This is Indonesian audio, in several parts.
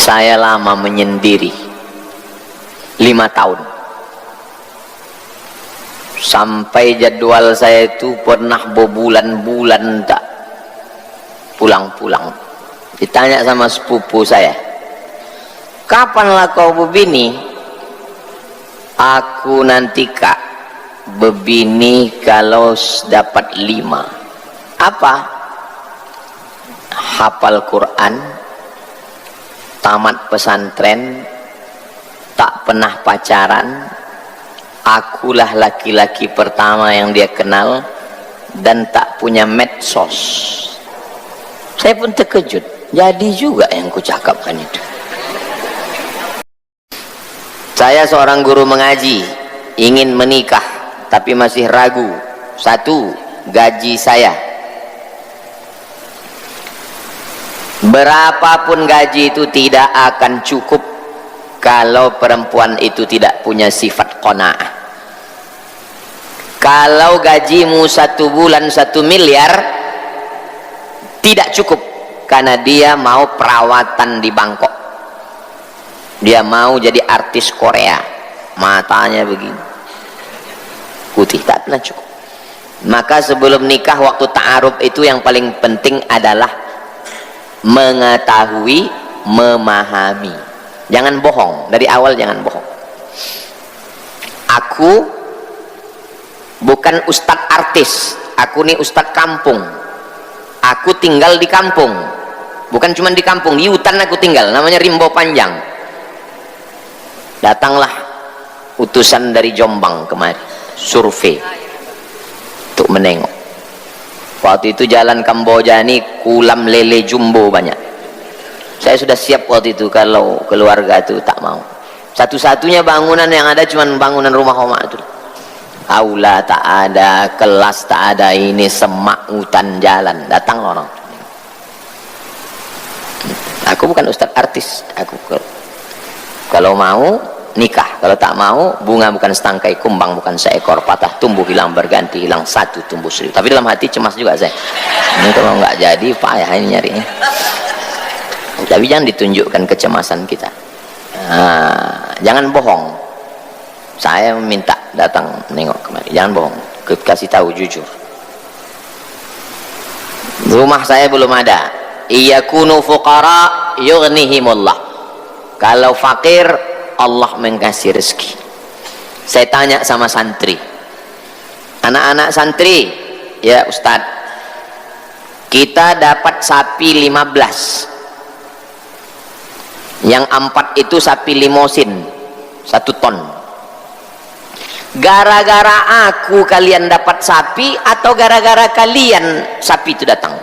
Saya lama menyendiri 5 tahun. Sampai jadwal saya itu pernah berbulan-bulan tak pulang-pulang. Ditanya sama sepupu saya, kapanlah kau berbini? Aku nanti kak berbini kalau dapat 5. Apa? Hafal Quran, tamat pesantren, tak pernah pacaran, akulah laki-laki pertama yang dia kenal, dan tak punya medsos. Saya pun terkejut, jadi juga yang kucakapkan itu. Saya seorang guru mengaji, ingin menikah tapi masih ragu. Satu, gaji saya, berapapun gaji itu tidak akan cukup kalau perempuan itu tidak punya sifat qanaah. Kalau gajimu 1 bulan 1 miliar, tidak cukup, karena dia mau perawatan di Bangkok, dia mau jadi artis Korea, matanya begini putih, tak pernah cukup. Maka sebelum nikah, waktu ta'aruf itu yang paling penting adalah mengetahui, memahami. Jangan bohong dari awal, jangan bohong. Aku bukan ustadz artis, aku nih ustadz kampung. Aku tinggal di kampung, bukan cuma di kampung, di hutan aku tinggal, namanya Rimbo Panjang. Datanglah utusan dari Jombang kemari, survei untuk menengok. Waktu itu jalan Kamboja ini kulam lele jumbo banyak. Saya sudah siap waktu itu kalau keluarga itu tak mau. Satu-satunya bangunan yang ada cuma bangunan rumah Oma itu. Aula tak ada, kelas tak ada, ini semak hutan jalan. Datang orang. Aku bukan ustadz artis. Aku kalau mau nikah, kalau tak mau bunga bukan setangkai, kumbang bukan seekor, patah tumbuh hilang berganti, hilang 1 tumbuh 1000. Tapi dalam hati cemas juga saya. Ini kalau nggak jadi payah ini nyarinya. Tapi jangan ditunjukkan kecemasan kita. Nah, jangan bohong. Saya meminta datang nengok kemari, jangan bohong, kasih tahu jujur. Rumah saya belum ada. Iyakunu fuqara yughnihimullah. Kalau fakir, Allah mengasih rezeki. Saya tanya sama santri, anak-anak santri, ya Ustadz, kita dapat sapi 15, yang 4 itu sapi limosin 1 ton. Gara-gara aku kalian dapat sapi, atau gara-gara kalian sapi itu datang?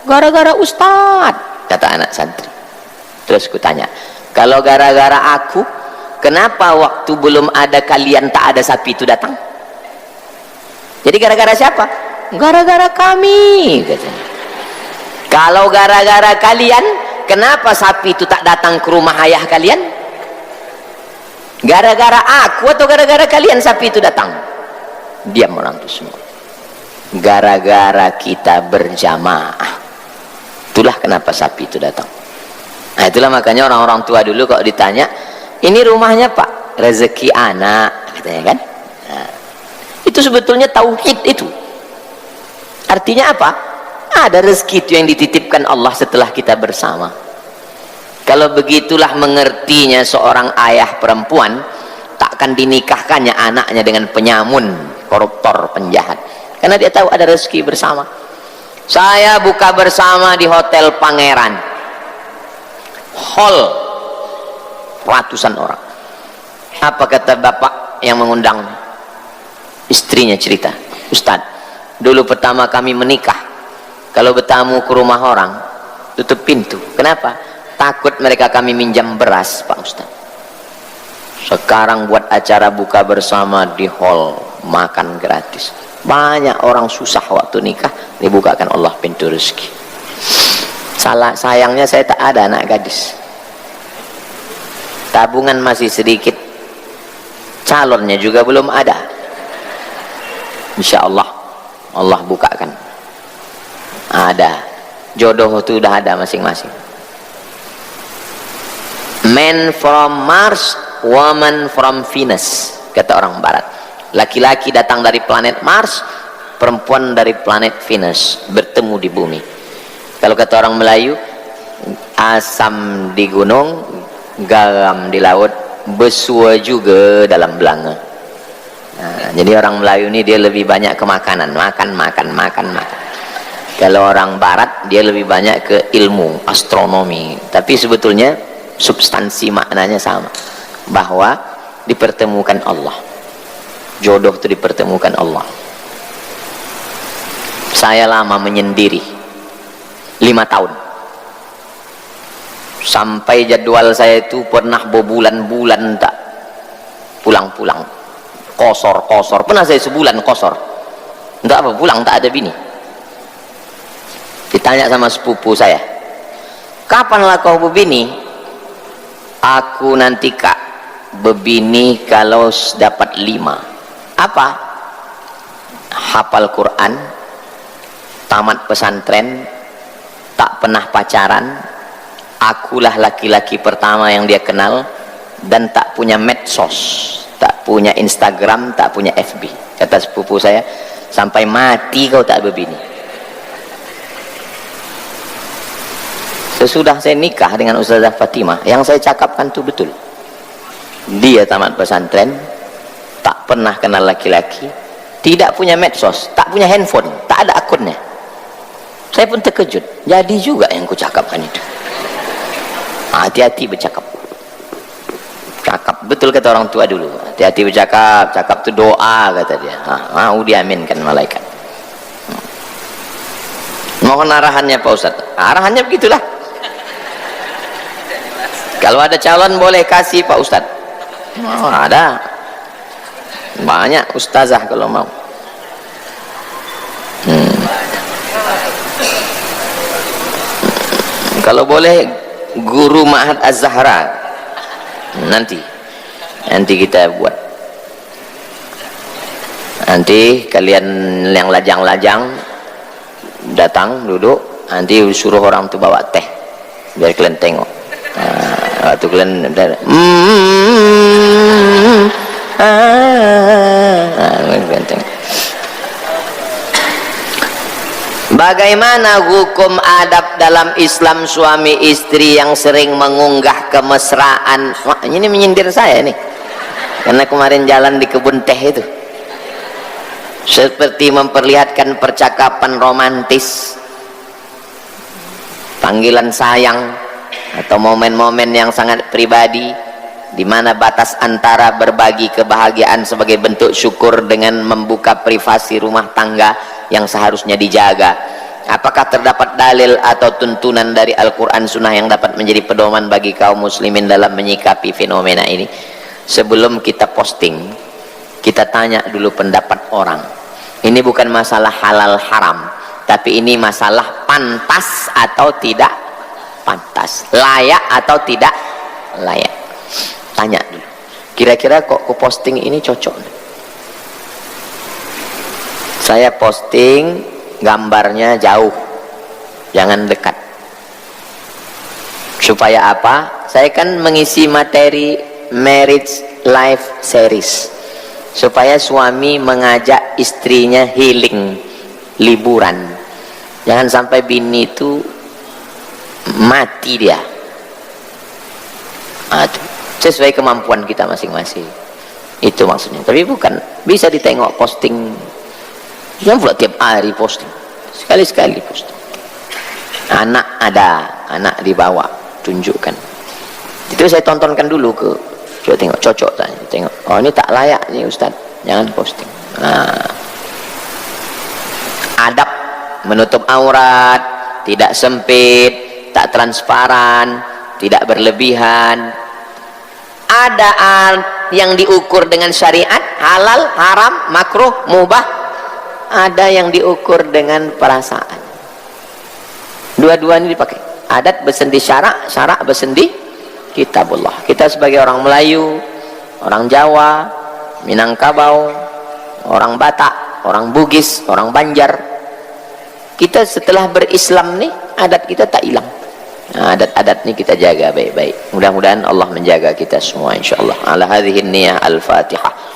Gara-gara Ustadz, kata anak santri. Terus kutanya, kalau gara-gara aku, kenapa waktu belum ada kalian tak ada sapi itu datang? Jadi gara-gara siapa? Gara-gara kami, katanya. Kalau gara-gara kalian, kenapa sapi itu tak datang ke rumah ayah kalian? Gara-gara aku atau gara-gara kalian sapi itu datang? Diam orang itu semua. Gara-gara kita berjamaah, itulah kenapa sapi itu datang. Nah, itulah makanya orang-orang tua dulu kalau ditanya, ini rumahnya Pak, rezeki anak, katanya kan. Nah, itu sebetulnya tauhid itu. Artinya apa? Ada rezeki itu yang dititipkan Allah setelah kita bersama. Kalau begitulah mengertinya seorang ayah perempuan, takkan dinikahkannya anaknya dengan penyamun, koruptor, penjahat. Karena dia tahu ada rezeki bersama. Saya buka bersama di Hotel Pangeran, hall ratusan orang. Apa kata bapak yang mengundang? Istrinya cerita, Ustadz, dulu pertama kami menikah, kalau bertamu ke rumah orang, tutup pintu. Kenapa? Takut mereka kami minjam beras, Pak Ustadz. Sekarang buat acara buka bersama di hall, makan gratis. Banyak orang susah waktu nikah, dibukakan Allah pintu rezeki. Sayangnya saya tak ada anak gadis, tabungan masih sedikit, calonnya juga belum ada. Insya Allah, Allah bukakan. Ada jodoh itu udah ada masing-masing. Man from Mars, woman from Venus, kata orang barat. Laki-laki datang dari planet Mars, perempuan dari planet Venus, bertemu di bumi. Kalau kata orang Melayu, asam di gunung, garam di laut, besua juga dalam belanga. Nah, jadi orang Melayu ini dia lebih banyak ke makanan, makan. Kalau orang barat dia lebih banyak ke ilmu, astronomi. Tapi sebetulnya substansi maknanya sama, bahwa dipertemukan Allah. Jodoh itu dipertemukan Allah. Saya lama menyendiri 5 tahun, sampai jadwal saya itu pernah berbulan-bulan tak pulang-pulang, kosor. Pernah saya sebulan kosor, enggak apa, pulang tak ada bini. Ditanya sama sepupu saya, kapanlah kau berbini? Aku nanti kak berbini kalau dapat 5. Apa? Hafal Quran, tamat pesantren, tak pernah pacaran, akulah laki-laki pertama yang dia kenal, dan tak punya medsos, tak punya Instagram, tak punya FB. Kata sepupu saya, sampai mati kau tak berbini. Sesudah saya nikah dengan Ustazah Fatimah, yang saya cakapkan itu betul. Dia tamat pesantren, tak pernah kenal laki-laki, tidak punya medsos, tak punya handphone, tak ada akunnya. Saya pun terkejut, jadi juga yang kucakapkan itu. Hati-hati bercakap. Cakap betul kata orang tua dulu, hati-hati bercakap, cakap itu doa kata dia. Mau diaminkan malaikat. Mohon arahannya Pak Ustadz. Arahannya begitulah. Kalau ada calon boleh kasih Pak Ustadz. Oh, ada banyak ustazah kalau mau. Kalau boleh guru Ma'had Az-Zahra, nanti kita buat. Nanti kalian yang lajang-lajang datang duduk, nanti suruh orang tu bawa teh biar kalian tengok. Waktu kalian bagaimana hukum adab dalam Islam suami istri yang sering mengunggah kemesraan? Wah, ini menyindir saya nih, karena kemarin jalan di kebun teh itu, seperti memperlihatkan percakapan romantis, panggilan sayang, atau momen-momen yang sangat pribadi, di mana batas antara berbagi kebahagiaan sebagai bentuk syukur dengan membuka privasi rumah tangga yang seharusnya dijaga. Apakah terdapat dalil atau tuntunan dari Al-Quran Sunnah yang dapat menjadi pedoman bagi kaum muslimin dalam menyikapi fenomena ini? Sebelum kita posting, kita tanya dulu pendapat orang. Ini bukan masalah halal haram, tapi ini masalah pantas atau tidak pantas, layak atau tidak layak. Tanya dulu, kira-kira kok ku posting ini cocok? Saya posting gambarnya jauh, jangan dekat. Supaya apa? Saya kan mengisi materi marriage life series, supaya suami mengajak istrinya healing, liburan. Jangan sampai bini itu mati dia. Sesuai kemampuan kita masing-masing, itu maksudnya. Tapi bukan bisa ditengok posting, jangan pula tiap hari posting, sekali-sekali posting. Anak ada, anak dibawa, tunjukkan. Itu saya tontonkan dulu ke, coba tengok cocok tak, tengok, oh ini tak layak nih Ustaz, jangan posting. Adab menutup aurat, tidak sempit, tak transparan, tidak berlebihan. Ada yang diukur dengan syariat, halal, haram, makruh, mubah. Ada yang diukur dengan perasaan. Dua-dua ini dipakai. Adat bersendi syarak, syarak bersendi kitabullah. Kita sebagai orang Melayu, orang Jawa, Minangkabau, orang Batak, orang Bugis, orang Banjar, kita setelah berislam nih, adat kita tak hilang. Nah, adat-adat ini kita jaga baik-baik. Mudah-mudahan Allah menjaga kita semua insyaallah. Ala hadhihi niyah al-Fatihah.